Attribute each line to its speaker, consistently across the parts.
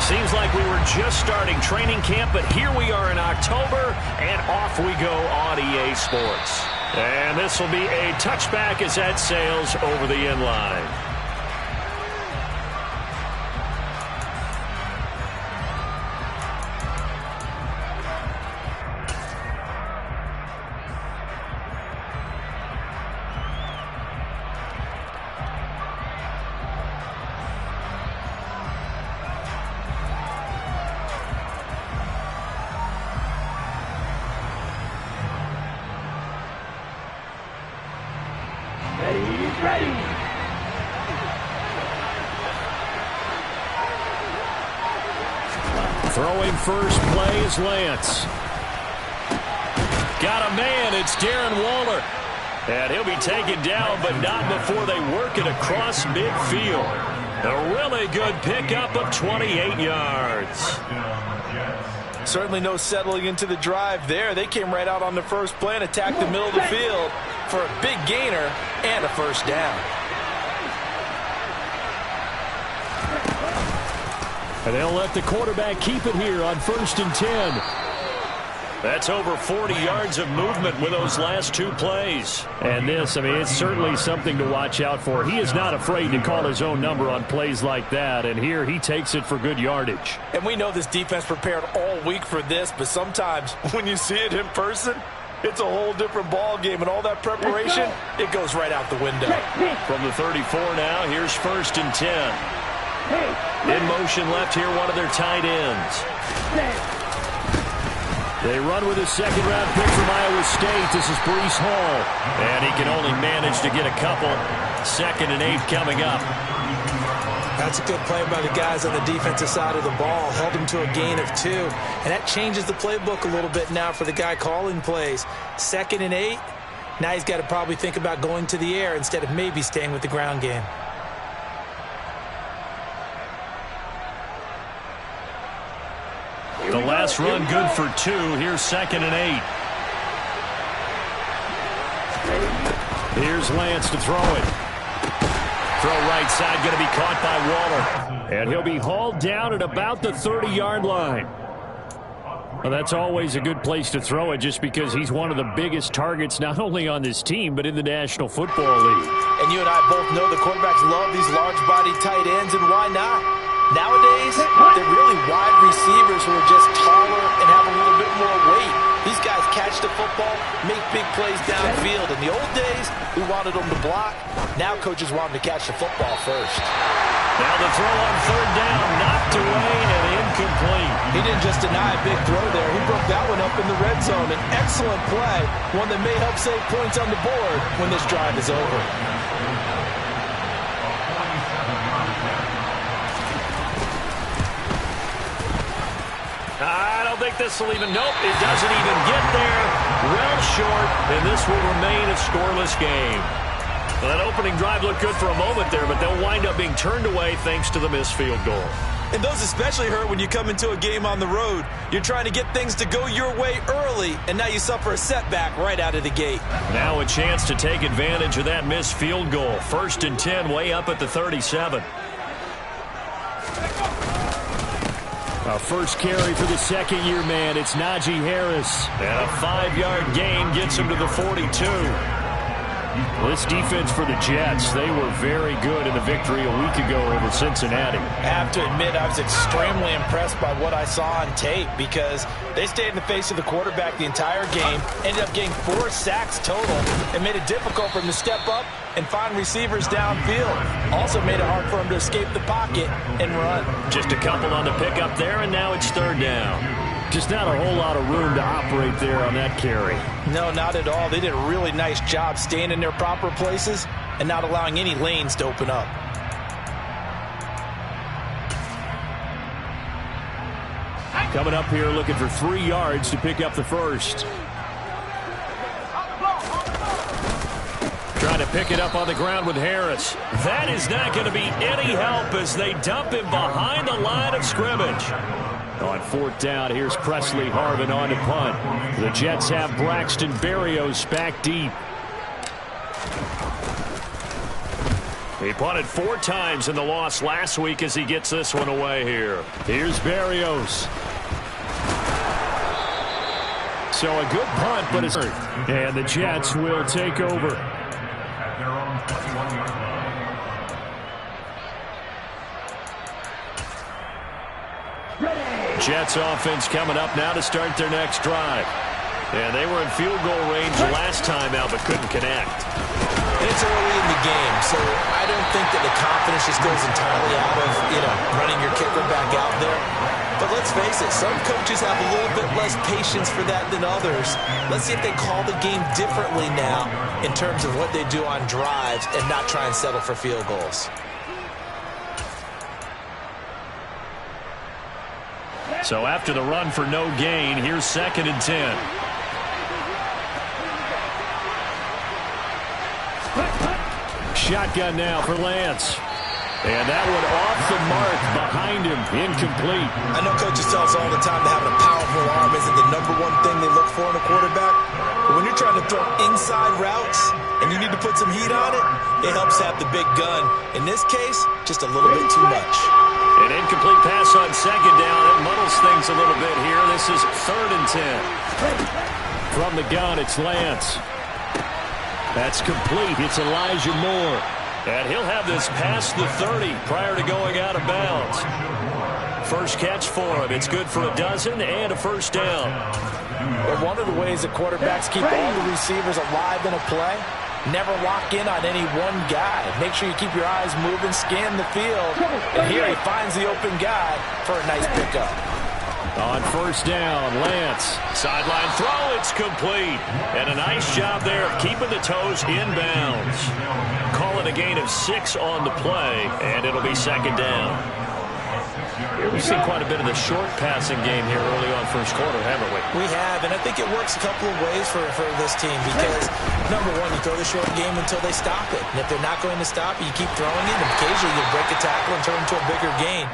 Speaker 1: Seems like we were just starting training camp, but here we are in October, and off we go on EA Sports. And this will be a touchback as that sails over the end line. Throwing first play is Lance. Got a man, it's Darren Waller. And he'll be taken down, but not before they work it across midfield. A really good pickup of 28 yards.
Speaker 2: Certainly no settling into the drive there. They came right out on the first play and attacked the middle of the field for a big gainer and a first down.
Speaker 1: And they'll let the quarterback keep it here on 1st and 10. That's over 40 yards of movement with those last two plays. And this, I mean, it's certainly something to watch out for. He is not afraid to call his own number on plays like that. And here he takes it for good yardage.
Speaker 2: And we know this defense prepared all week for this, but sometimes when you see it in person, it's a whole different ball game. And all that preparation, it goes right out the window.
Speaker 1: From the 34 now, here's 1st and 10. In motion left here, one of their tight ends. They run with a second-round pick from Iowa State. This is Breece Hall. And he can only manage to get a couple. 2nd and 8 coming up.
Speaker 3: That's a good play by the guys on the defensive side of the ball. Held him to a gain of 2. And that changes the playbook a little bit now for the guy calling plays. 2nd and 8. Now he's got to probably think about going to the air instead of maybe staying with the ground game.
Speaker 1: The last run good for 2. Here's 2nd and 8. Here's Lance to throw it. Throw right side, going to be caught by Waller. And he'll be hauled down at about the 30-yard line. Well, that's always a good place to throw it just because he's one of the biggest targets not only on this team but in the National Football League.
Speaker 2: And you and I both know the quarterbacks love these large-bodied tight ends, and why not? Nowadays, they're really wide receivers who are just taller and have a little bit more weight. These guys catch the football, make big plays downfield. In the old days, we wanted them to block. Now coaches want them to catch the football first.
Speaker 1: Now the throw on 3rd down, knocked away and incomplete.
Speaker 2: He didn't just deny a big throw there. He broke that one up in the red zone. An excellent play, one that may help save points on the board when this drive is over.
Speaker 1: I don't think this will even, nope, it doesn't even get there. Well short, and this will remain a scoreless game. Well, that opening drive looked good for a moment there, but they'll wind up being turned away thanks to the missed field goal.
Speaker 2: And those especially hurt when you come into a game on the road. You're trying to get things to go your way early, and now you suffer a setback right out of the gate.
Speaker 1: Now a chance to take advantage of that missed field goal. 1st and 10, way up at the 37. A first carry for the second-year man. It's Najee Harris. And a 5-yard gain gets him to the 42. This defense for the Jets, they were very good in the victory a week ago over Cincinnati.
Speaker 2: I have to admit, I was extremely impressed by what I saw on tape because they stayed in the face of the quarterback the entire game, ended up getting 4 sacks total, and made it difficult for him to step up and find receivers downfield. Also made it hard for him to escape the pocket and run.
Speaker 1: Just a couple on the pickup there, and now it's 3rd down. Just not a whole lot of room to operate there on that carry.
Speaker 2: No, not at all. They did a really nice job staying in their proper places and not allowing any lanes to open up.
Speaker 1: Coming up here looking for 3 yards to pick up the first. Trying to pick it up on the ground with Harris. That is not going to be any help as they dump him behind the line of scrimmage. On 4th down, here's Presley Harvin on to punt. The Jets have Braxton Berrios back deep. He punted 4 times in the loss last week as he gets this one away here. Here's Berrios. So a good punt, but it's hurt. And the Jets will take over. Jets offense coming up now to start their next drive. And they were in field goal range last time out, but couldn't connect.
Speaker 3: It's early in the game, so I don't think that the confidence just goes entirely out of, running your kicker back out there. But let's face it, some coaches have a little bit less patience for that than others. Let's see if they call the game differently now in terms of what they do on drives and not try and settle for field goals.
Speaker 1: So after the run for no gain, here's 2nd and 10. Shotgun now for Lance. And that one off the mark behind him, incomplete.
Speaker 3: I know coaches tell us all the time that having a powerful arm isn't the #1 thing they look for in a quarterback. But when you're trying to throw inside routes and you need to put some heat on it, it helps have the big gun. In this case, just a little bit too much.
Speaker 1: An incomplete pass on 2nd down. It muddles things a little bit here. This is 3rd and 10. From the gun, it's Lance. That's complete. It's Elijah Moore. And he'll have this past the 30 prior to going out of bounds. First catch for him. It's good for a dozen and a first down.
Speaker 3: But one of the ways that quarterbacks keep all the receivers alive in a play, never lock in on any one guy. Make sure you keep your eyes moving, scan the field. And here he finds the open guy for a nice pickup.
Speaker 1: On first down, Lance. Sideline throw, it's complete. And a nice job there of keeping the toes inbounds. Call it a gain of 6 on the play, and it'll be 2nd down. We've seen quite a bit of the short passing game here early on first quarter, haven't we?
Speaker 3: We have, and I think it works a couple of ways for this team because, number one, you throw the short game until they stop it. And if they're not going to stop it, you keep throwing it, and occasionally you'll break a tackle and turn into a bigger gain.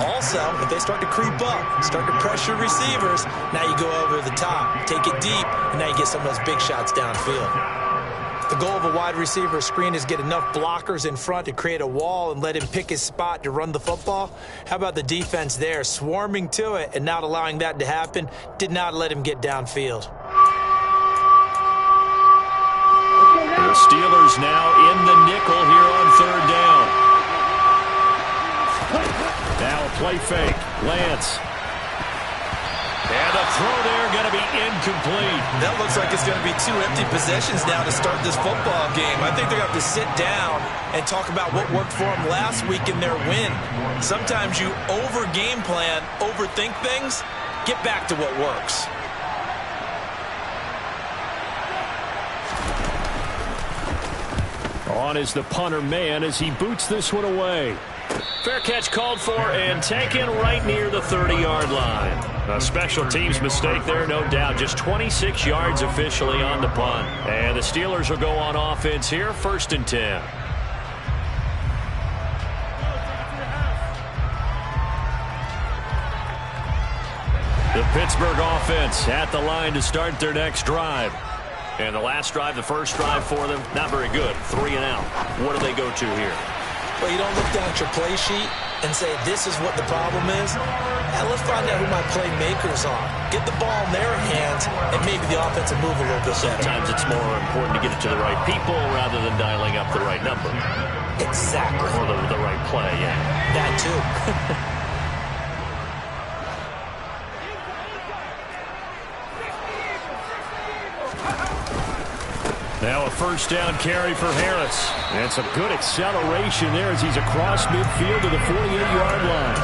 Speaker 3: Also, if they start to creep up, start to pressure receivers, now you go over the top, take it deep, and now you get some of those big shots downfield. The goal of a wide receiver screen is get enough blockers in front to create a wall and let him pick his spot to run the football. How about the defense there, swarming to it and not allowing that to happen? Did not let him get downfield.
Speaker 1: The Steelers now in the nickel here on 3rd down. Now a play fake. Lance. And the throw there going to be incomplete.
Speaker 3: That looks like it's going to be 2 empty possessions now to start this football game. I think they're going to have to sit down and talk about what worked for them last week in their win. Sometimes you over-game plan, overthink things. Get back to what works.
Speaker 1: On is the punter man as he boots this one away. Fair catch called for and taken right near the 30-yard line. A special teams mistake there, no doubt. Just 26 yards officially on the punt. And the Steelers will go on offense here, 1st and 10. The Pittsburgh offense at the line to start their next drive. And the last drive, the first drive for them, not very good. 3 and out. What do they go to here?
Speaker 3: Well, you don't look down at your play sheet and say, this is what the problem is. Now, let's find out who my playmakers are. Get the ball in their hands, and maybe the offense will move a little bit better.
Speaker 1: Sometimes it's more important to get it to the right people rather than dialing up the right number.
Speaker 3: Exactly.
Speaker 1: Or the right play, yeah.
Speaker 3: That, too.
Speaker 1: Now a first down carry for Harris. And some good acceleration there as he's across midfield to the 48-yard line.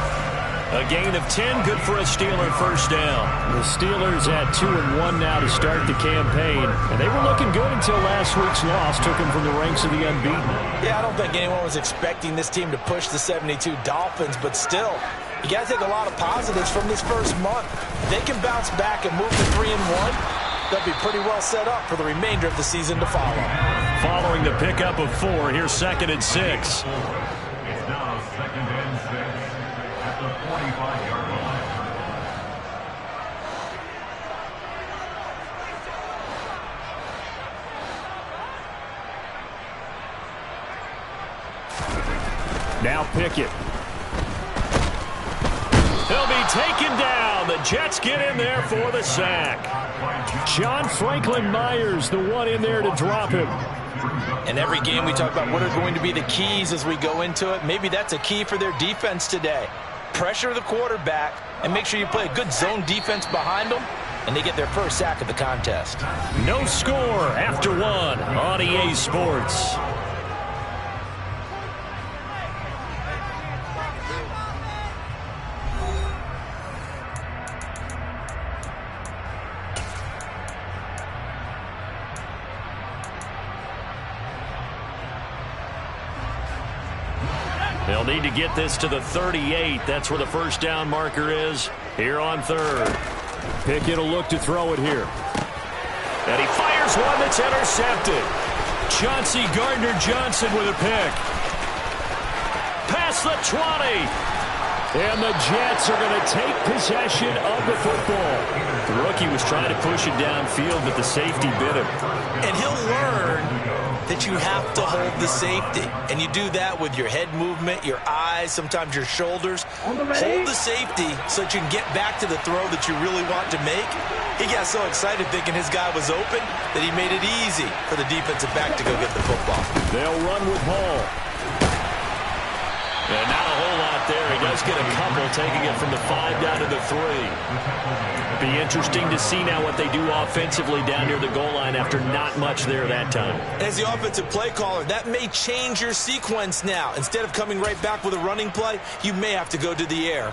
Speaker 1: A gain of 10, good for a Steeler first down. The Steelers at 2-1 now to start the campaign. And they were looking good until last week's loss took them from the ranks of the unbeaten.
Speaker 3: Yeah, I don't think anyone was expecting this team to push the 72 Dolphins, but still, you got to take a lot of positives from this first month. If they can bounce back and move to 3-1, they'll be pretty well set up for the remainder of the season to follow.
Speaker 1: Following the pickup of 4, here's 2nd and 6.
Speaker 4: It's now 2nd and 6 at the 45-yard line.
Speaker 1: Now Pickett. He'll be taken down. The Jets get in there for the sack. John Franklin Myers, the one in there to drop him.
Speaker 2: In every game we talk about what are going to be the keys as we go into it. Maybe that's a key for their defense today. Pressure the quarterback and make sure you play a good zone defense behind them, and they get their first sack of the contest.
Speaker 1: No score after one on EA Sports. They'll need to get this to the 38. That's where the first down marker is here on third. Pickett will look to throw it here. And he fires one that's intercepted. Chauncey Gardner-Johnson with a pick. Past the 20. And the Jets are going to take possession of the football. The rookie was trying to push it downfield, but the safety bit him.
Speaker 2: And he'll learn that you have to hold the safety. And you do that with your head movement, your eyes, sometimes your shoulders. Hold the safety so that you can get back to the throw that you really want to make. He got so excited thinking his guy was open that he made it easy for the defensive back to go get the football.
Speaker 1: They'll run with Hall. And not a whole lot there. He does get a couple, taking it from the 5 down to the 3. Be interesting to see now what they do offensively down near the goal line after not much there that time.
Speaker 2: As the offensive play caller, that may change your sequence now. Instead of coming right back with a running play, you may have to go to the air.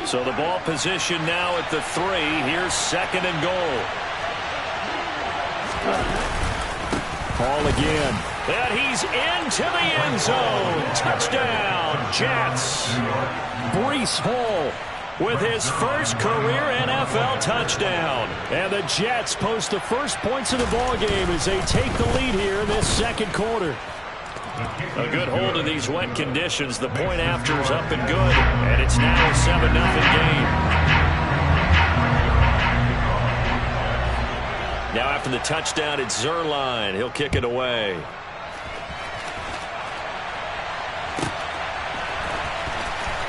Speaker 1: So the ball position now at the 3. Here's second and goal. Ball again. And he's into the end zone. Touchdown, Jets. Breece Hall with his first career NFL touchdown. And the Jets post the first points of the ball game as they take the lead here in this second quarter. A good hold of these wet conditions. The point after is up and good. And it's now a 7-0 game. Now after the touchdown, it's Zuerlein. He'll kick it away.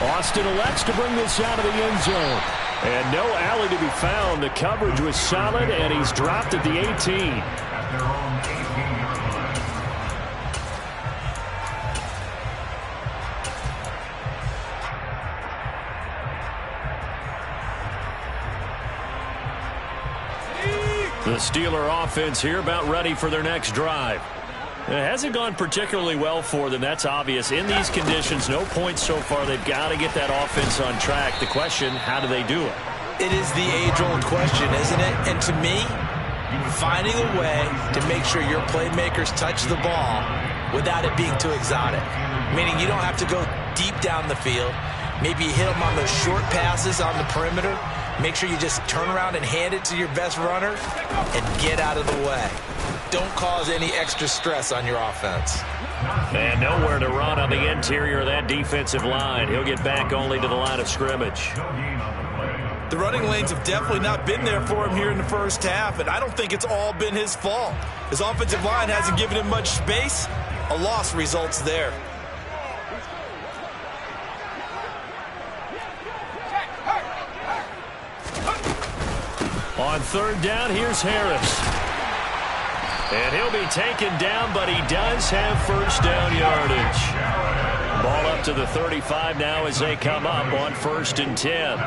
Speaker 1: Austin elects to bring this out of the end zone. And no alley to be found. The coverage was solid, and he's dropped at the 18. The Steeler offense here about ready for their next drive. It hasn't gone particularly well for them. That's obvious. In these conditions, no points so far. They've got to get that offense on track. The question, how do they do it?
Speaker 2: It is the age-old question, isn't it? And to me, finding a way to make sure your playmakers touch the ball without it being too exotic. Meaning you don't have to go deep down the field. Maybe you hit them on those short passes on the perimeter. Make sure you just turn around and hand it to your best runner and get out of the way. Don't cause any extra stress on your offense.
Speaker 1: And nowhere to run on the interior of that defensive line. He'll get back only to the line of scrimmage.
Speaker 2: The running lanes have definitely not been there for him here in the first half, and I don't think it's all been his fault. His offensive line hasn't given him much space. A loss results there.
Speaker 1: On third down, here's Harris. And he'll be taken down, but he does have first down yardage. Ball up to the 35 now as they come up on 1st and 10.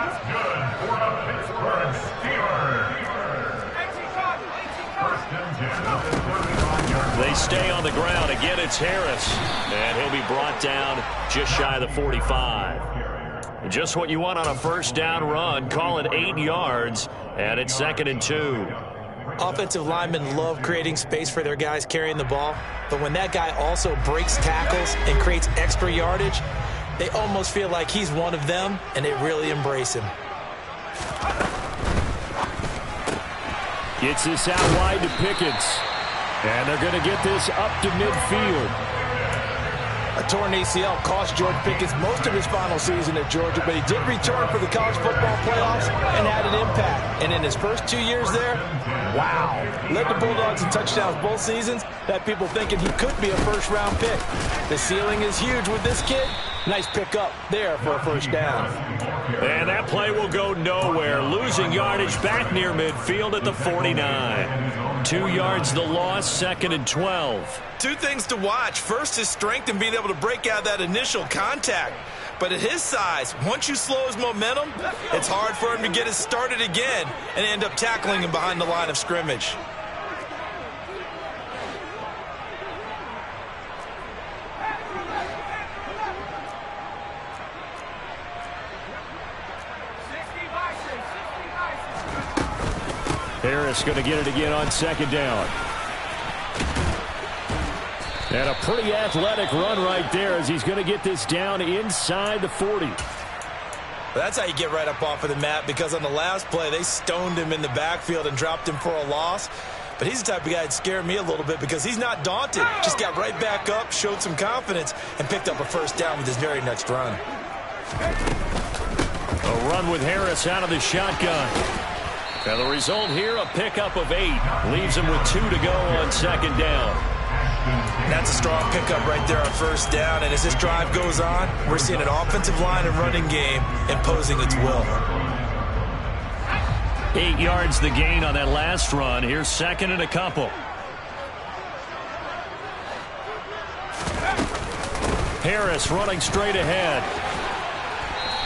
Speaker 1: They stay on the ground. Again, it's Harris. And he'll be brought down just shy of the 45. Just what you want on a first down run. Call it 8 yards, and it's 2nd and 2.
Speaker 3: Offensive linemen love creating space for their guys carrying the ball, but when that guy also breaks tackles and creates extra yardage, they almost feel like he's one of them, and they really embrace him.
Speaker 1: Gets this out wide to Pickens. And they're going to get this up to midfield.
Speaker 2: A
Speaker 3: A torn ACL cost George Pickens most of his final season at Georgia, but he did return for the college football playoffs and had an impact. And in his first 2 years there, wow. Led the Bulldogs in touchdowns both seasons. Had people thinking he could be a first-round pick. The ceiling is huge with this kid. Nice pickup there for a first down.
Speaker 1: And that play will go nowhere. Losing yardage back near midfield at the 49. 2 yards the loss, 2nd and 12.
Speaker 2: Two things to watch. First, his strength in being able to break out that initial contact. But at his size, once you slow his momentum, it's hard for him to get it started again and end up tackling him behind the line of scrimmage.
Speaker 1: Harris going to get it again on 2nd down. And a pretty athletic run right there as he's going to get this down inside the 40.
Speaker 2: That's how you get right up off of the mat, because on the last play, they stoned him in the backfield and dropped him for a loss. But he's the type of guy that scared me a little bit because he's not daunted. Just got right back up, showed some confidence, and picked up a first down with his very next run.
Speaker 1: A run with Harris out of the shotgun. And the result here, a pickup of 8. Leaves him with 2 to go on 2nd down.
Speaker 2: That's a strong pickup right there on first down. And as this drive goes on, we're seeing an offensive line and running game imposing its will.
Speaker 1: 8 yards the gain on that last run. Here's 2nd and a couple. Harris running straight ahead.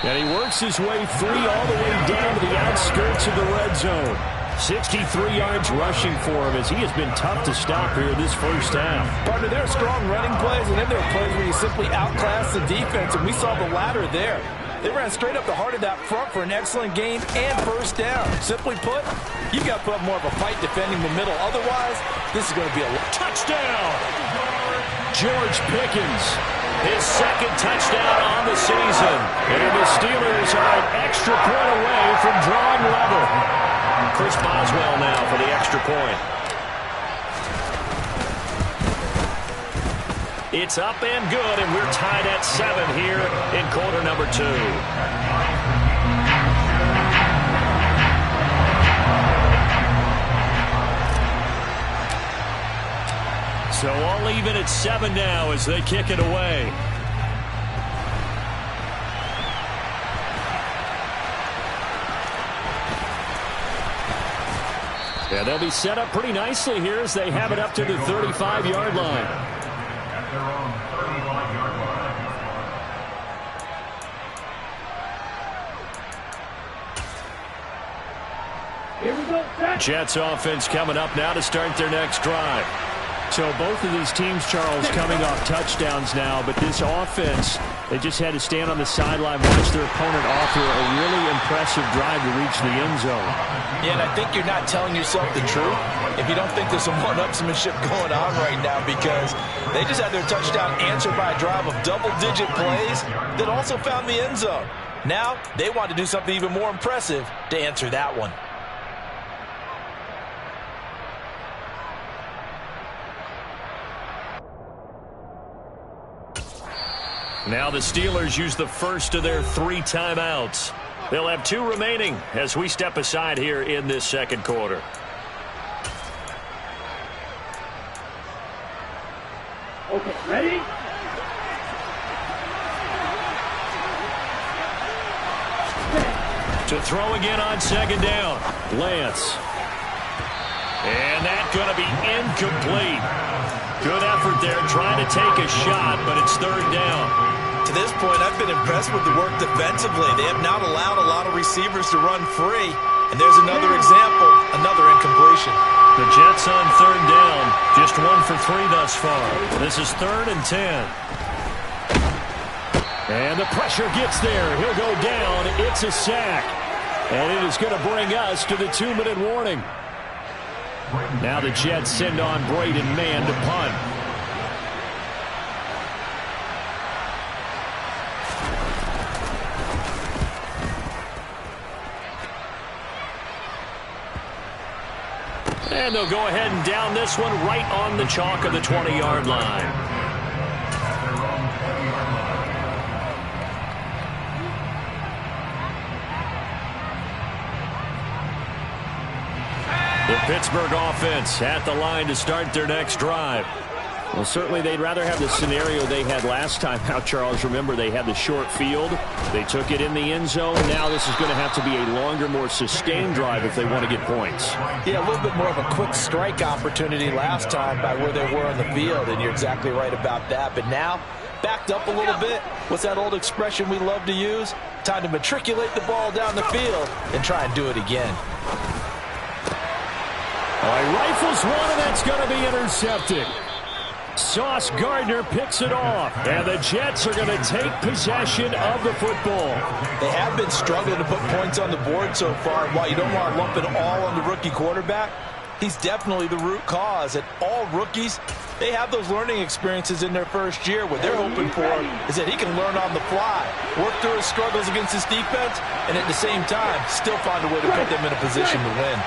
Speaker 1: And he works his way free all the way down to the outskirts of the red zone. 63 yards rushing for him as he has been tough to stop here this first half.
Speaker 3: Partner, there are strong running plays, and then there are plays where you simply outclass the defense, and we saw the latter there. They ran straight up the heart of that front for an excellent gain and first down. Simply put, you've got to put up more of a fight defending the middle. Otherwise, this is going to be a touchdown.
Speaker 1: George Pickens, his 2nd touchdown on the season. And the Steelers are an extra point away from drawing level. Chris Boswell now for the extra point. It's up and good, and we're tied at 7 here in quarter number 2. So all even at 7 now as they kick it away. Yeah, they'll be set up pretty nicely here as they have it up to the 35-yard line.
Speaker 4: At their own 35-yard line.
Speaker 1: Here we go. Jets offense coming up now to start their next drive. So both of these teams, Charles, coming off touchdowns now, but this offense, they just had to stand on the sideline, watch their opponent offer a really impressive drive to reach the end zone.
Speaker 3: Yeah, and I think you're not telling yourself the truth if you don't think there's some one-upsmanship going on right now, because they just had their touchdown answered by a drive of double-digit plays that also found the end zone. Now, they want to do something even more impressive to answer that one.
Speaker 1: Now the Steelers use the first of their 3 timeouts. They'll have 2 remaining as we step aside here in this second quarter.
Speaker 5: Okay, ready?
Speaker 1: To throw again on 2nd down. Lance. And that's going to be incomplete. Good effort there trying to take a shot, but it's 3rd down.
Speaker 2: To this point, I've been impressed with the work defensively. They have not allowed a lot of receivers to run free. And there's another example, another incompletion.
Speaker 1: The Jets on 3rd down, just 1 for 3 thus far. This is 3rd and 10. And the pressure gets there. He'll go down. It's a sack. And it is going to bring us to the 2-minute warning. Now the Jets send on Braden Mann to punt. And they'll go ahead and down this one right on the chalk of the 20-yard line.
Speaker 4: At their own
Speaker 1: Pittsburgh offense at the line to start their next drive. Well, certainly they'd rather have the scenario they had last time out, Charles. Remember, they had the short field. They took it in the end zone. Now this is going to have to be a longer, more sustained drive if they want to get points.
Speaker 2: Yeah, a little bit more of a quick strike opportunity last time by where they were on the field, and you're exactly right about that. But now, backed up a little bit. What's that old expression we love to use? Time to matriculate the ball down the field and try and do it again.
Speaker 1: All right, rifles one, and that's going to be intercepted. Sauce Gardner picks it off, and the Jets are going to take possession of the football.
Speaker 2: They have been struggling to put points on the board so far. While you don't want to lump it all on the rookie quarterback, he's definitely the root cause. And all rookies, they have those learning experiences in their first year. What they're hoping for is that he can learn on the fly, work through his struggles against his defense, and at the same time, still find a way to put them in a position to win.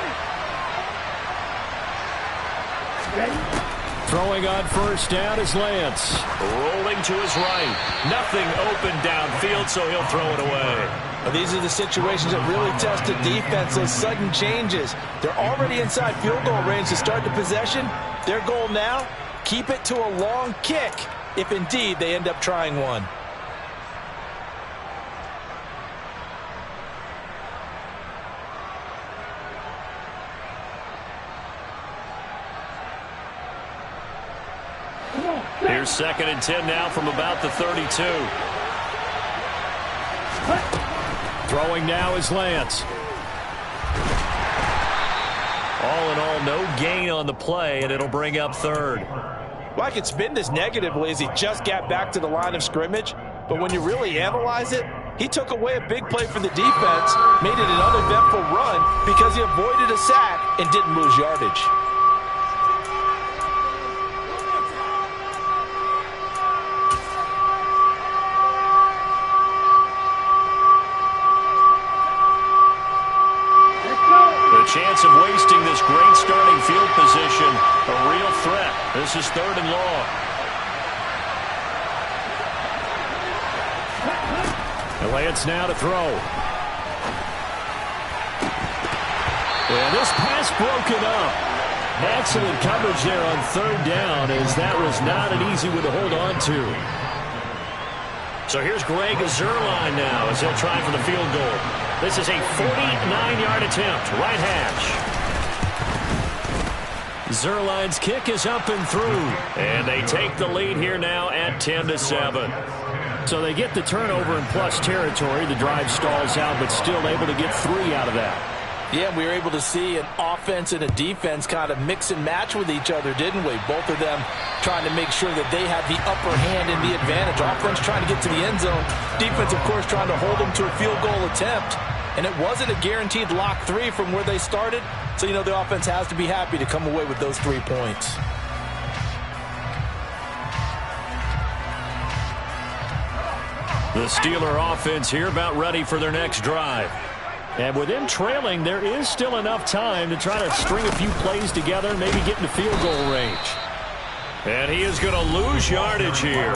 Speaker 1: Throwing on first down is Lance. Rolling to his right. Nothing open downfield, so he'll throw it away.
Speaker 2: Well, these are the situations that really test the defense, those sudden changes. They're already inside field goal range to start the possession. Their goal now, keep it to a long kick, if indeed they end up trying one.
Speaker 1: Here's 2nd and 10 now from about the 32. Throwing now is Lance. All in all, no gain on the play, and it'll bring up 3rd.
Speaker 2: Well, I could spin this negatively as he just got back to the line of scrimmage, but when you really analyze it, he took away a big play for the defense, made it an uneventful run because he avoided a sack and didn't lose yardage.
Speaker 1: Chance of wasting this great starting field position. A real threat. This is 3rd and long. And Lance now to throw. And this pass broken up. Excellent coverage there on 3rd down, as that was not an easy one to hold on to. So here's Greg Zuerlein now as he'll try for the field goal. This is a 49-yard attempt, right hash. Zuerlein's kick is up and through, and they take the lead here now at 10-7. So they get the turnover in plus territory. The drive stalls out, but still able to get 3 out of that.
Speaker 2: Yeah, we were able to see an offense and a defense kind of mix and match with each other, didn't we? Both of them trying to make sure that they have the upper hand and the advantage. Offense trying to get to the end zone. Defense, of course, trying to hold them to a field goal attempt. And it wasn't a guaranteed lock 3 from where they started. So, you know, the offense has to be happy to come away with those 3 points.
Speaker 1: The Steeler offense here about ready for their next drive. And with them trailing, there is still enough time to try to string a few plays together and maybe get into field goal range. And he is going to lose yardage here.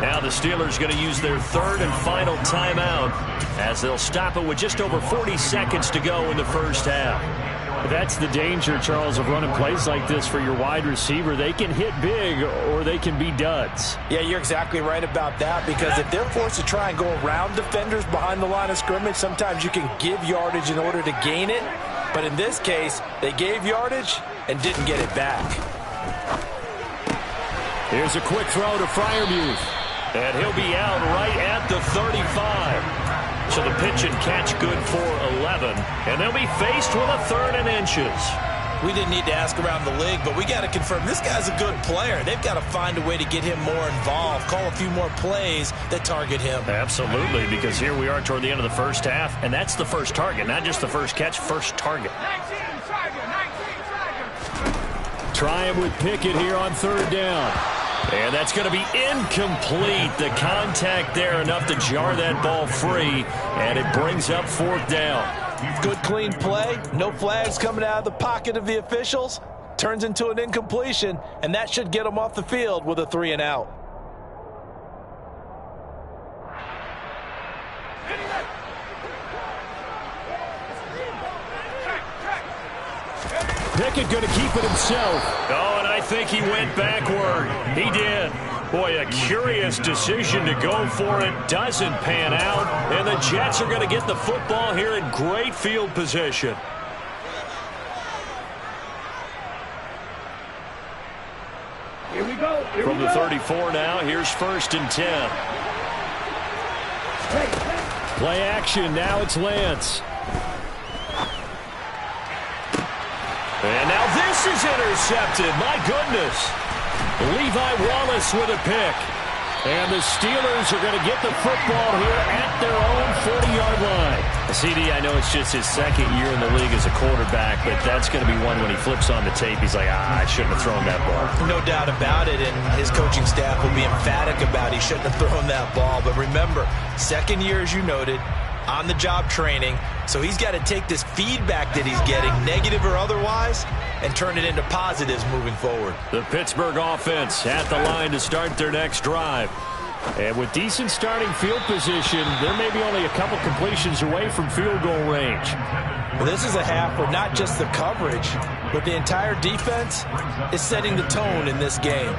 Speaker 1: Now the Steelers going to use their 3rd and final timeout as they'll stop it with just over 40 seconds to go in the first half. That's the danger, Charles, of running plays like this for your wide receiver. They can hit big or they can be duds.
Speaker 2: Yeah, you're exactly right about that, because if they're forced to try and go around defenders behind the line of scrimmage, sometimes you can give yardage in order to gain it. But in this case, they gave yardage and didn't get it back.
Speaker 1: Here's a quick throw to Freiermuth. And he'll be out right at the 35. So the pitch and catch good for 11. And they'll be faced with a 3rd and inches.
Speaker 2: We didn't need to ask around the league, but we got to confirm this guy's a good player. They've got to find a way to get him more involved, call a few more plays that target him.
Speaker 1: Absolutely, because here we are toward the end of the first half, and that's the first target, not just the first catch, first target. Trying with Pickett here on 3rd down. And that's going to be incomplete. The contact there enough to jar that ball free, and it brings up 4th down.
Speaker 2: Good clean play. No flags coming out of the pocket of the officials. Turns into an incompletion, and that should get them off the field with a 3 and out.
Speaker 1: Pickett going to keep it himself. Oh, and I think he went backward. He did. Boy, a curious decision to go for it. Doesn't pan out. And the Jets are going to get the football here in great field position.
Speaker 5: Here we go.
Speaker 1: From the 34 now, here's 1st and 10. Play action, now it's Lance. And now this is intercepted. My goodness. Levi Wallace with a pick. And the Steelers are going to get the football here at their own 40-yard line. CD, I know it's just his second year in the league as a quarterback, but that's going to be one when he flips on the tape. He's like, I shouldn't have thrown that ball.
Speaker 3: No doubt about it, and his coaching staff will be emphatic about he shouldn't have thrown that ball. But remember, second year, as you noted, on-the-job training, so he's got to take this feedback that he's getting, negative or otherwise, and turn it into positives moving forward.
Speaker 1: The Pittsburgh offense at the line to start their next drive. And with decent starting field position, they're maybe only a couple completions away from field goal range.
Speaker 3: Well, this is a half where not just the coverage, but the entire defense is setting the tone in this game.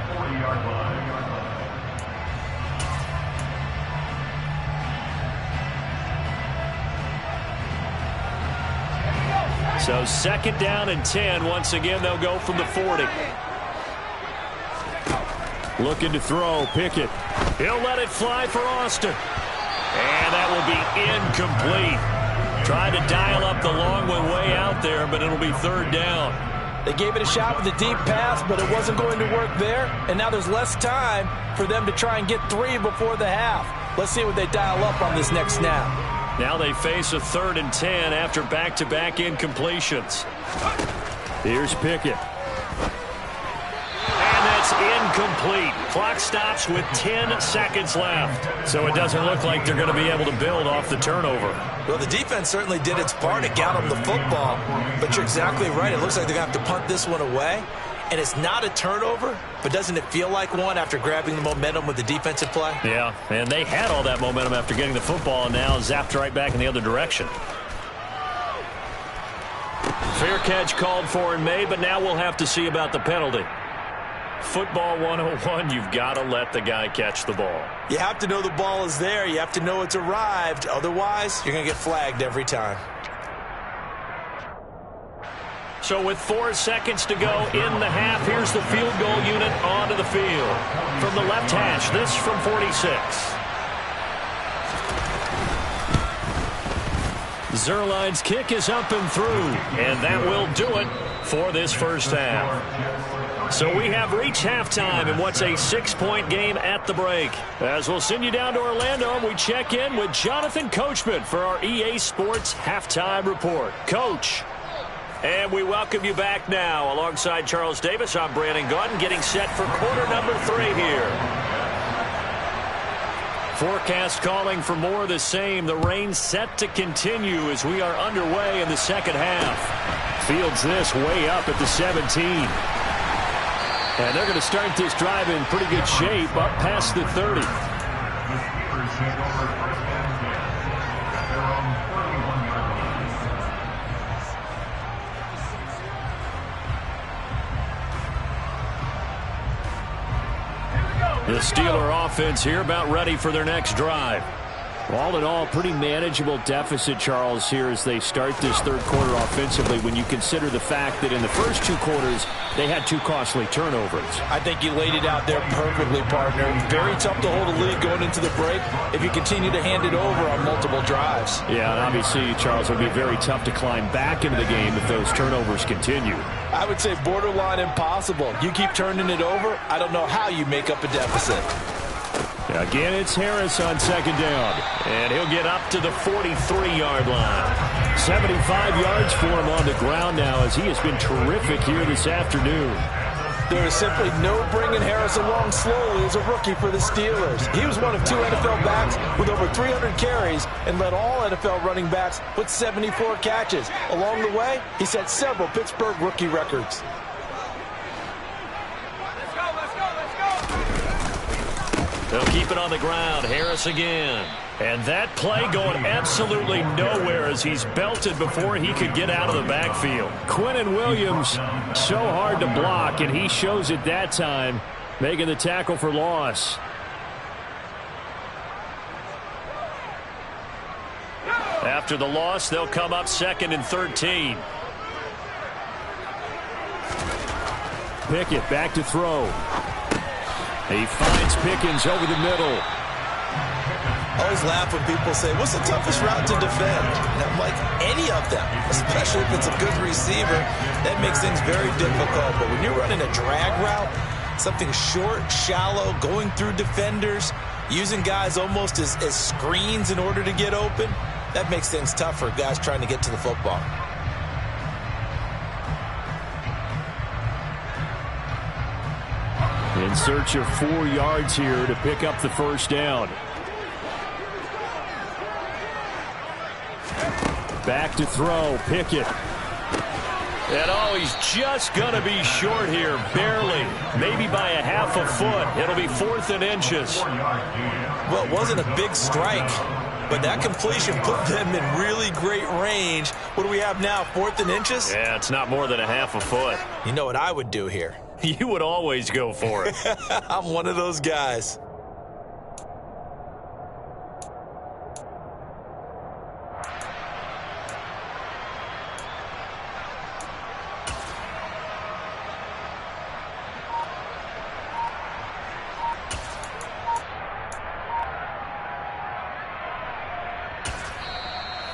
Speaker 1: So 2nd down and 10. Once again, they'll go from the 40. Looking to throw, Pickett. He'll let it fly for Austin. And that will be incomplete. Tried to dial up the long one way out there, but it'll be 3rd down.
Speaker 3: They gave it a shot with a deep pass, but it wasn't going to work there. And now there's less time for them to try and get 3 before the half. Let's see what they dial up on this next snap.
Speaker 1: Now they face a 3rd and 10 after back-to-back incompletions. Here's Pickett. And that's incomplete. Clock stops with 10 seconds left. So it doesn't look like they're going to be able to build off the turnover.
Speaker 3: Well, the defense certainly did its part to get them the football. But you're exactly right. It looks like they're going to have to punt this one away. And it's not a turnover, but doesn't it feel like one after grabbing the momentum with the defensive play?
Speaker 1: Yeah, and they had all that momentum after getting the football and now zapped right back in the other direction. Fair catch called for and made, but now we'll have to see about the penalty. Football 101, you've got to let the guy catch the ball.
Speaker 3: You have to know the ball is there. You have to know it's arrived. Otherwise, you're going to get flagged every time.
Speaker 1: So with 4 seconds to go in the half, here's the field goal unit onto the field. From the left hash, this from 46. Zuerlein's kick is up and through, and that will do it for this first half. So we have reached halftime in what's a 6-point game at the break. As we'll send you down to Orlando, we check in with Jonathan Coachman for our EA Sports Halftime Report. Coach. And we welcome you back now. Alongside Charles Davis, I'm Brandon Gaudin, getting set for quarter number 3 here. Forecast calling for more of the same. The rain set to continue as we are underway in the second half. Fields this way up at the 17. And they're going to start this drive in pretty good shape up past the 30. The Steeler offense here about ready for their next drive. All in all, pretty manageable deficit, Charles, here as they start this third quarter offensively when you consider the fact that in the first 2 quarters, they had 2 costly turnovers.
Speaker 3: I think you laid it out there perfectly, partner. Very tough to hold a lead going into the break if you continue to hand it over on multiple drives.
Speaker 1: Yeah, and obviously, Charles, it would be very tough to climb back into the game if those turnovers continue.
Speaker 3: I would say borderline impossible. You keep turning it over, I don't know how you make up a deficit.
Speaker 1: Again, it's Harris on second down. And he'll get up to the 43-yard line. 75 yards for him on the ground now as he has been terrific here this afternoon.
Speaker 3: There is simply no bringing Harris along slowly as a rookie for the Steelers. He was one of 2 NFL backs with over 300 carries and led all NFL running backs with 74 catches. Along the way, he set several Pittsburgh rookie records.
Speaker 1: They'll keep it on the ground. Harris again. And that play going absolutely nowhere as he's belted before he could get out of the backfield. Quinnen Williams, so hard to block, and he shows it that time, making the tackle for loss. After the loss, they'll come up 2nd and 13. Pickett back to throw. He finds Pickens over the middle.
Speaker 2: I always laugh when people say, what's the toughest route to defend? And I'm like, any of them, especially if it's a good receiver. That makes things very difficult. But when you're running a drag route, something short, shallow, going through defenders, using guys almost as screens in order to get open, that makes things tough for guys trying to get to the football.
Speaker 1: In search of 4 yards here to pick up the first down. Back to throw, Pickett. And he's just going to be short here, barely. Maybe by a half a foot. It'll be 4th and inches.
Speaker 2: Well, it wasn't a big strike, but that completion put them in really great range. What do we have now, 4th and inches?
Speaker 1: Yeah, it's not more than a half a foot.
Speaker 2: You know what I would do here?
Speaker 1: You would always go for it.
Speaker 2: I'm one of those guys.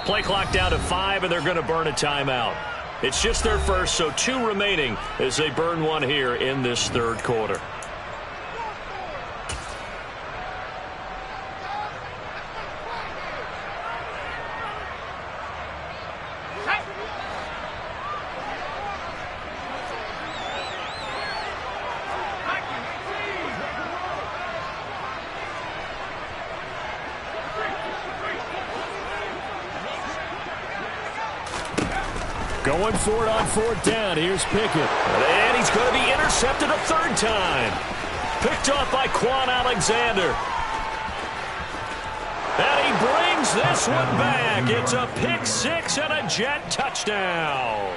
Speaker 1: Play clock down to 5, and they're going to burn a timeout. It's just their first, so 2 remaining as they burn one here in this 3rd quarter. Going for it on 4th down. Here's Pickett. And he's going to be intercepted a 3rd time. Picked off by Quan Alexander. And he brings this one back. It's a pick 6 and a Jet touchdown.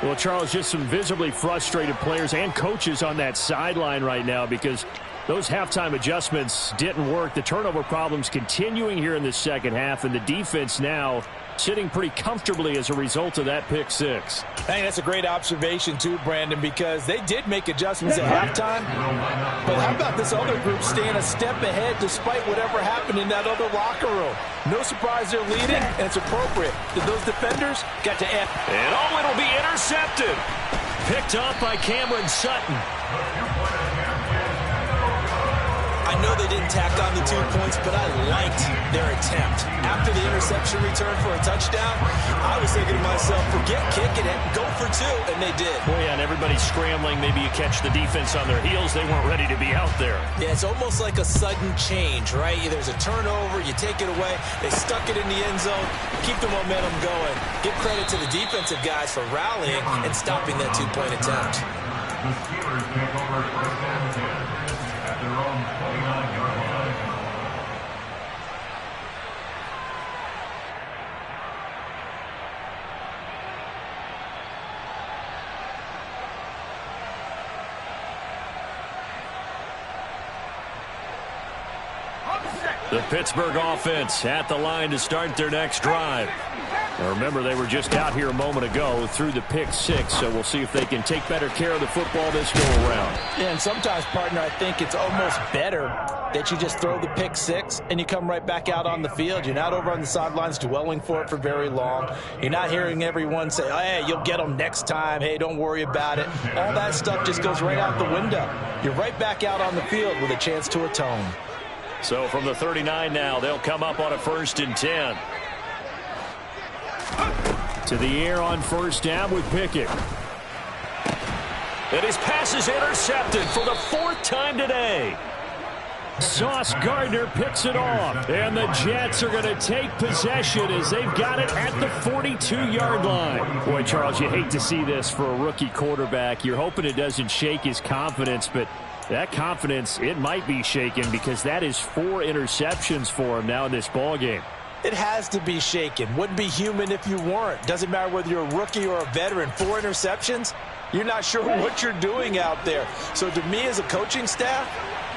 Speaker 1: Well, Charles, just some visibly frustrated players and coaches on that sideline right now because those halftime adjustments didn't work. The turnover problems continuing here in the second half, and the defense now sitting pretty comfortably as a result of that pick 6.
Speaker 3: I think that's a great observation too, Brandon, because they did make adjustments at halftime. But how about this other group staying a step ahead despite whatever happened in that other locker room? No surprise they're leading, and it's appropriate. Those defenders got to end.
Speaker 1: And it'll be intercepted. Picked off by Cameron Sutton.
Speaker 2: I know they didn't tack on the 2 points, but I liked their attempt. After the interception return for a touchdown, I was thinking to myself, forget kicking it, go for 2, and they did.
Speaker 1: Boy, and everybody's scrambling. Maybe you catch the defense on their heels. They weren't ready to be out there.
Speaker 2: Yeah, it's almost like a sudden change, right? There's a turnover, you take it away, they stuck it in the end zone, keep the momentum going. Give credit to the defensive guys for rallying and stopping that 2-point attempt.
Speaker 4: The Steelers take over 1st and 10 at their own 29-yard line.
Speaker 1: The Pittsburgh offense at the line to start their next drive. Now remember, they were just out here a moment ago through the pick 6, so we'll see if they can take better care of the football this go around.
Speaker 3: Yeah, and sometimes, partner, I think it's almost better that you just throw the pick 6 and you come right back out on the field. You're not over on the sidelines dwelling for it for very long. You're not hearing everyone say, oh, hey, you'll get them next time. Hey, don't worry about it. All that stuff just goes right out the window. You're right back out on the field with a chance to atone.
Speaker 1: So from the 39 now, they'll come up on a 1st and 10. To the air on 1st down with Pickett. And his pass is intercepted for the 4th time today. Sauce Gardner picks it off. And the Jets are going to take possession as they've got it at the 42-yard line. Boy, Charles, you hate to see this for a rookie quarterback. You're hoping it doesn't shake his confidence, but That confidence, it might be shaken because that is 4 interceptions for him now in this ballgame.
Speaker 3: It has to be shaken. Wouldn't be human if you weren't. Doesn't matter whether you're a rookie or a veteran. 4 interceptions, you're not sure what you're doing out there. So to me as a coaching staff,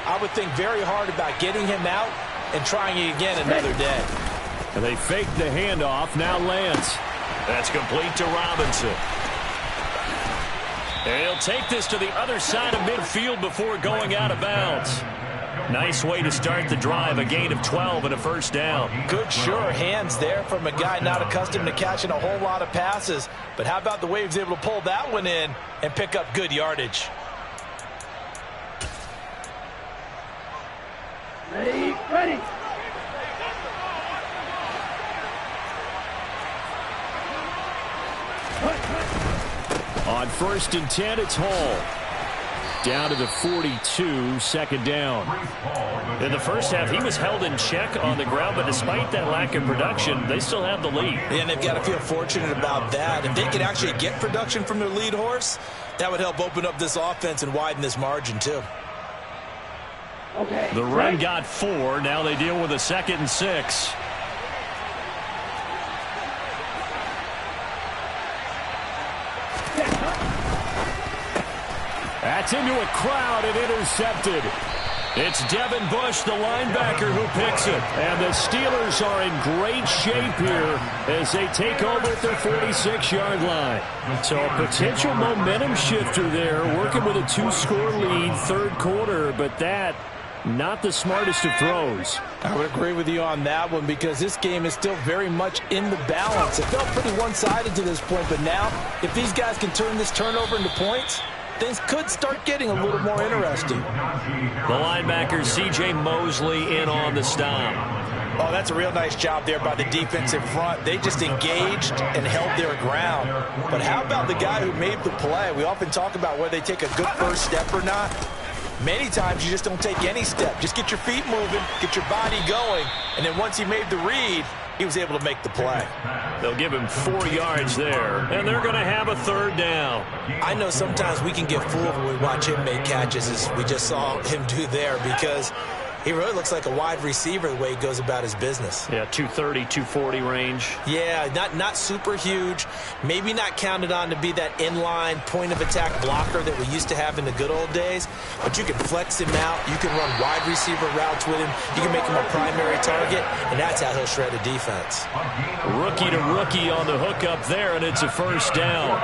Speaker 3: I would think very hard about getting him out and trying it again another day.
Speaker 1: And they fake the handoff. Now Lance. That's complete to Robinson. And he'll take this to the other side of midfield before going out of bounds. Nice way to start the drive, a gain of 12 and a first down.
Speaker 3: Good, sure hands there from a guy not accustomed to catching a whole lot of passes. But how about the way he was able to pull that one in and pick up good yardage?
Speaker 5: Ready, ready.
Speaker 1: On 1st and 10, it's Hall. Down to the 42, second down. In the first half, he was held in check on the ground, but despite that lack of production, they still have the lead.
Speaker 3: And they've got to feel fortunate about that. If they could actually get production from their lead horse, that would help open up this offense and widen this margin too.
Speaker 5: Okay.
Speaker 1: The run got 4. Now they deal with a 2nd and 6. That's into a crowd and intercepted. It's Devin Bush, the linebacker, who picks it. And the Steelers are in great shape here as they take over at their 46-yard line. So a potential momentum shifter there, working with a 2-score lead, third quarter, but that not the smartest of throws.
Speaker 3: I would agree with you on that one because this game is still very much in the balance. It felt pretty one-sided to this point, but now if these guys can turn this turnover into points, things could start getting a little more interesting.
Speaker 1: The linebacker, C.J. Mosley, in on the stop.
Speaker 3: Oh, that's a real nice job there by the defensive front. They just engaged and held their ground. But how about the guy who made the play? We often talk about whether they take a good first step or not. Many times you just don't take any step. Just get your feet moving, get your body going, and then once he made the read, he was able to make the play.
Speaker 1: They'll give him 4 yards there, and they're going to have a third down.
Speaker 3: I know sometimes we can get fooled when we watch him make catches, as we just saw him do there, because he really looks like a wide receiver the way he goes about his business.
Speaker 1: Yeah, 230, 240 range.
Speaker 3: Yeah, not super huge. Maybe not counted on to be that inline point-of-attack blocker that we used to have in the good old days. But you can flex him out. You can run wide receiver routes with him. You can make him a primary target, and that's how he'll shred a defense.
Speaker 1: Rookie to rookie on the hook up there, and it's a first down.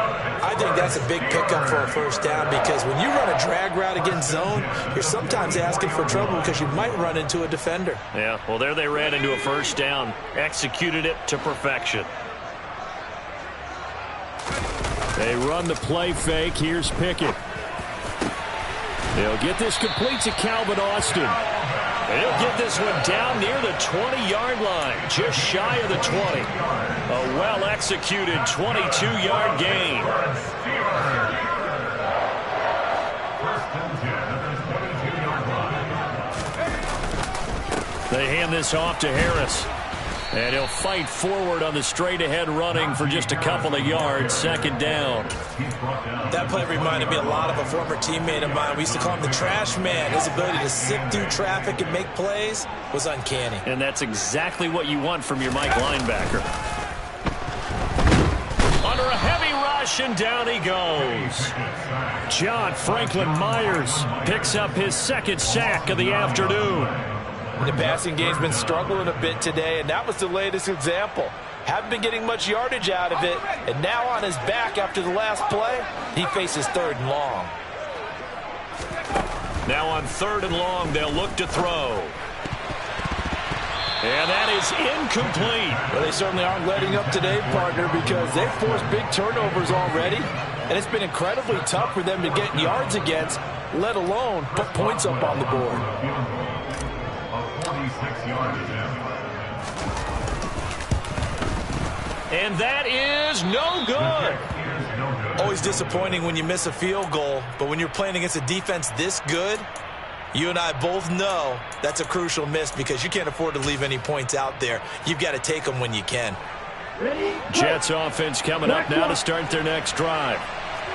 Speaker 3: I think that's a big pickup for a first down because when you run a drag route against zone, you're sometimes asking for trouble because you might run into a defender.
Speaker 1: Yeah, well, there they ran into a first down. Executed it to perfection. They run the play fake. Here's Pickett. They'll get this complete to Calvin Austin. He'll get this one down near the 20-yard line, just shy of the 20. A well-executed 22-yard gain. They hand this off to Harris. And he'll fight forward on the straight-ahead running for just a couple of yards, second down.
Speaker 3: That play reminded me a lot of a former teammate of mine. We used to call him the trash man. His ability to sift through traffic and make plays was uncanny.
Speaker 1: And that's exactly what you want from your Mike linebacker. Under a heavy rush, and down he goes. John Franklin Myers picks up his second sack of the afternoon.
Speaker 3: The passing game's been struggling a bit today, and that was the latest example. Haven't been getting much yardage out of it, and now on his back after the last play, he faces third and long.
Speaker 1: Now on third and long, they'll look to throw. And that is incomplete.
Speaker 3: Well, they certainly aren't letting up today, partner, because they've forced big turnovers already, and it's been incredibly tough for them to get yards against, let alone put points up on the board.
Speaker 1: And that is no good.
Speaker 3: Always disappointing when you miss a field goal, but when you're playing against a defense this good, you and I both know that's a crucial miss because you can't afford to leave any points out there. You've got to take them when you can.
Speaker 1: Jets offense coming up now to start their next drive.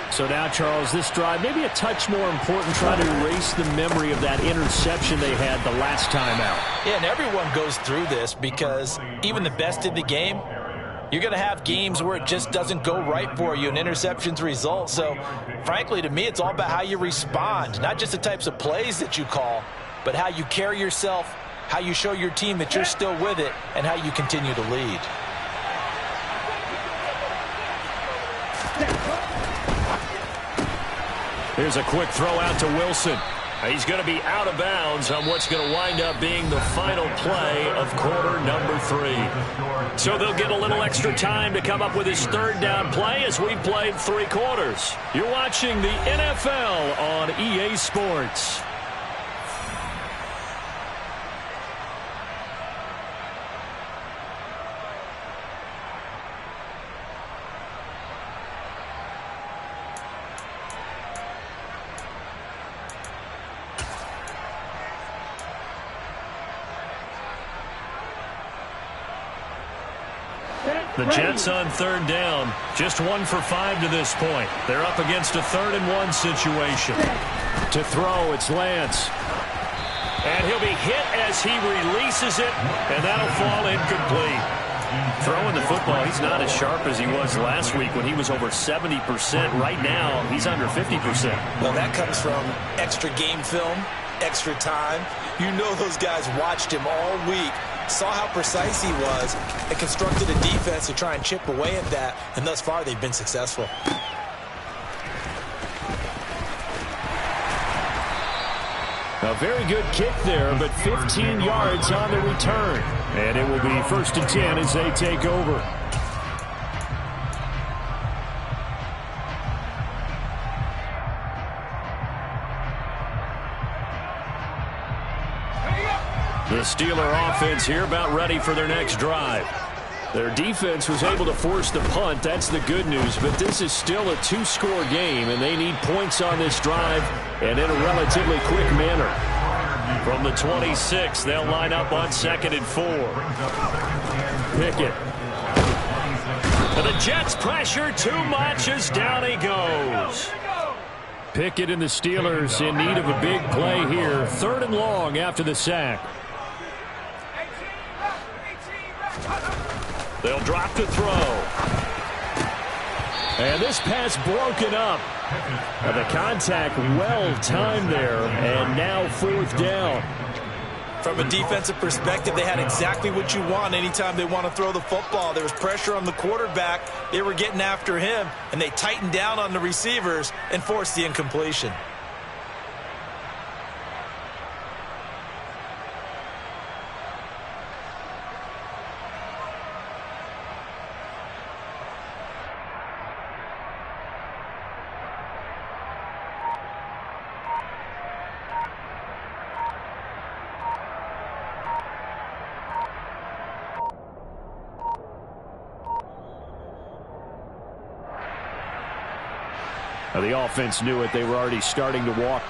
Speaker 1: So now, Charles, this drive, maybe a touch more important, trying to erase the memory of that interception they had the last time out.
Speaker 2: Yeah, and everyone goes through this because even the best in the game, you're going to have games where it just doesn't go right for you and interceptions result. So, frankly, to me, it's all about how you respond, not just the types of plays that you call, but how you carry yourself, how you show your team that you're still with it, and how you continue to lead.
Speaker 1: Here's a quick throw out to Wilson. He's going to be out of bounds on what's going to wind up being the final play of quarter number 3. So they'll get a little extra time to come up with his third down play as we've played 3 quarters. You're watching the NFL on EA Sports. The Jets on third down, just 1 for 5 to this point. They're up against a 3rd and 1 situation. To throw, it's Lance. And he'll be hit as he releases it, and that'll fall incomplete. Throwing the football, he's not as sharp as he was last week when he was over 70%. Right now, he's under 50%.
Speaker 3: Well, that comes from extra game film, extra time. You know those guys watched him all week, saw how precise he was, and constructed a defense to try and chip away at that, and thus far they've been successful.
Speaker 1: A very good kick there, but 15 yards on the return. And it will be 1st and 10 as they take over. The Steeler offense here about ready for their next drive. Their defense was able to force the punt. That's the good news. But this is still a 2-score game, and they need points on this drive and in a relatively quick manner. From the 26, they'll line up on 2nd and 4. Pickett. And the Jets pressure too much as down he goes. Pickett and the Steelers in need of a big play here. 3rd and long after the sack. They'll drop to throw. And this pass broken up. And the contact well timed there. And now 4th down.
Speaker 3: From a defensive perspective, they had exactly what you want anytime they want to throw the football. There was pressure on the quarterback. They were getting after him, and they tightened down on the receivers and forced the incompletion.
Speaker 1: The offense knew it. They were already starting to walk